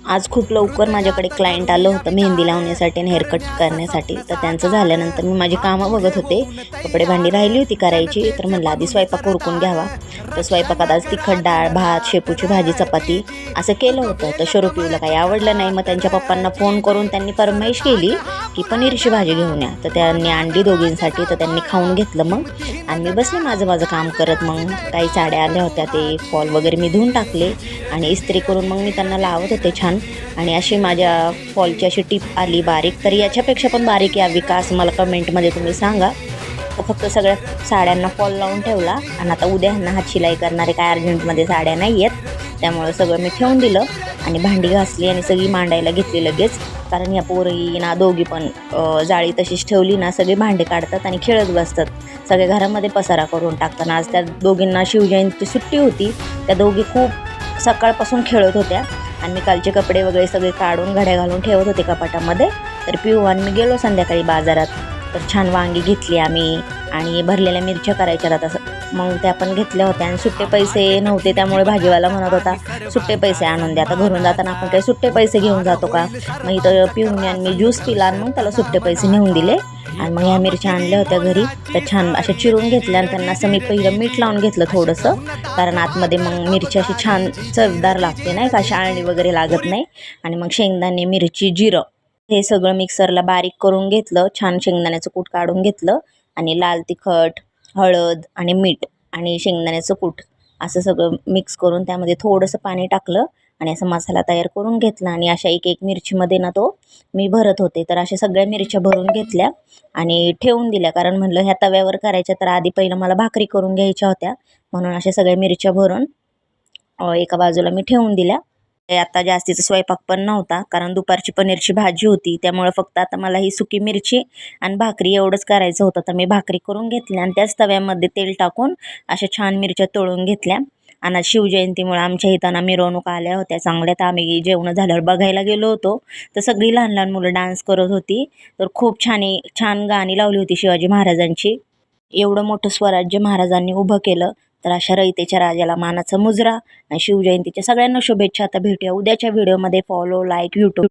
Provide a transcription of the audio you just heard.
आज खूप लवकर माझ्याकडे क्लायंट आलं होतं मेहंदी लावण्यासाठी आणि हेअरकट करण्यासाठी. तर त्यांचं झाल्यानंतर मी माझी कामं बघत होते. कपडे भांडी राहिली होती करायची, तर म्हणलं आधी स्वयंपाक उरकून घ्यावा. तर स्वयंपाकात आज तिखट डाळ, भात, शेपूची भाजी, चपाती असं केलं होतं. तर शरूपिऊला काही आवडलं नाही. मग त्यांच्या पप्पांना फोन करून त्यांनी फरमाईश केली की पनीरची भाजी घेऊन या. तर त्यांनी आणली दोघींसाठी. तर त्यांनी खाऊन घेतलं मग. आणि मी बसले माझं काम करत. मग काही साड्या आल्या होत्या, ते फॉल वगैरे मी धुवून टाकले आणि इस्त्री करून मग मी त्यांना लावत होते छान. आणि अशी माझ्या फॉलची अशी टिप आली बारीक. तर याच्यापेक्षा पण बारीक यावी का असं मला कमेंटमध्ये तुम्ही सांगा. फक्त सगळ्या साड्यांना फॉल लावून ठेवला. आणि आता उद्या ह्यांना हात शिलाई करणारे काय अर्जंटमध्ये साड्या नाही आहेत, त्यामुळं सगळं मी ठेवून दिलं आणि भांडी घासली आणि सगळी मांडायला घेतली लगेच. कारण या पोरी ना दोघी पण जाळी तशीच ठेवली ना, सगळे भांडे काढतात आणि खेळत बसतात. सगळे घरामध्ये पसारा करून टाकताना. आज त्या दोघींना शिवजयंती सुट्टी होती. त्या दोघी खूप सकाळपासून खेळत होत्या आणि मी कालचे कपडे वगैरे सगळे काढून घड्या घालून ठेवत होते कपाटामध्ये. तर पिऊ आणि मी गेलो संध्याकाळी बाजारात. तर छान वांगी घेतली आम्ही आणि भरलेल्या मिरच्या करायच्या आता. मग त्या पण घेतल्या होत्या आणि सुट्टे पैसे नव्हते, त्यामुळे भाजीवाला म्हणत होता सुट्टे पैसे आणून द्या. आता घरून जाताना आपण काही सुट्टे पैसे घेऊन जातो का. मग इथं पिऊने आणि मी ज्यूस पिला आणि मग त्याला सुट्टे पैसे नेऊन दिले. आणि मग ह्या मिरच्या आणल्या होत्या घरी. तर छान अशा चिरून घेतल्या आणि त्यांना असं मी पहिलं मीठ लावून घेतलं थोडंसं, कारण आतमध्ये मग मिरची अशी छान चवदार लागते नाही का, आळणी वगैरे लागत नाही. आणि मग शेंगदाणे, मिरची, जिरं हे सगळं मिक्सरला बारीक करून घेतलं. छान शेंगदाण्याचं कूट काढून घेतलं आणि लाल तिखट, हळद आणि मीठ आणि शेंगदाण्याचं कूट असं सगळं मिक्स करून त्यामध्ये थोडंसं पाणी टाकलं आणि असा मसाला तयार करून घेतला. आणि अशा एक एक मिरचीमध्ये ना तो मी भरत होते. तर अशा सगळ्या मिरच्या भरून घेतल्या आणि ठेवून दिल्या, कारण म्हणलं ह्या तव्यावर करायच्या, तर आधी पहिलं मला भाकरी करून घ्यायच्या होत्या. म्हणून अशा सगळ्या मिरच्या भरून एका बाजूला मी ठेवून दिल्या. आता जास्तीचा स्वयंपाक पण नव्हता, कारण दुपारची पनीरची भाजी होती. त्यामुळे फक्त आता मला ही सुकी मिरची आणि भाकरी एवढंच करायचं होतं. तर मी भाकरी करून घेतल्या आणि त्याच तव्यामध्ये तेल टाकून अशा छान मिरच्या तळून घेतल्या. आणि शिवजयंतीमुळे आमच्या इथं ना मिरवणूक आल्या होत्या चांगल्या. तर आम्ही जेवण झाल्यावर बघायला गेलो होतो. तर सगळी लहान लहान मुलं डान्स करत होती. तर खूप छान गाणी लावली होती शिवाजी महाराजांची. एवढं मोठं स्वराज्य महाराजांनी उभं केलं. तर अशा रयतेच्या राजाला मानाचा मुजरा. आणि शिवजयंतीच्या सगळ्यांना शुभेच्छा. आता भेटूया उद्याच्या व्हिडिओमध्ये. Follow, like, YouTube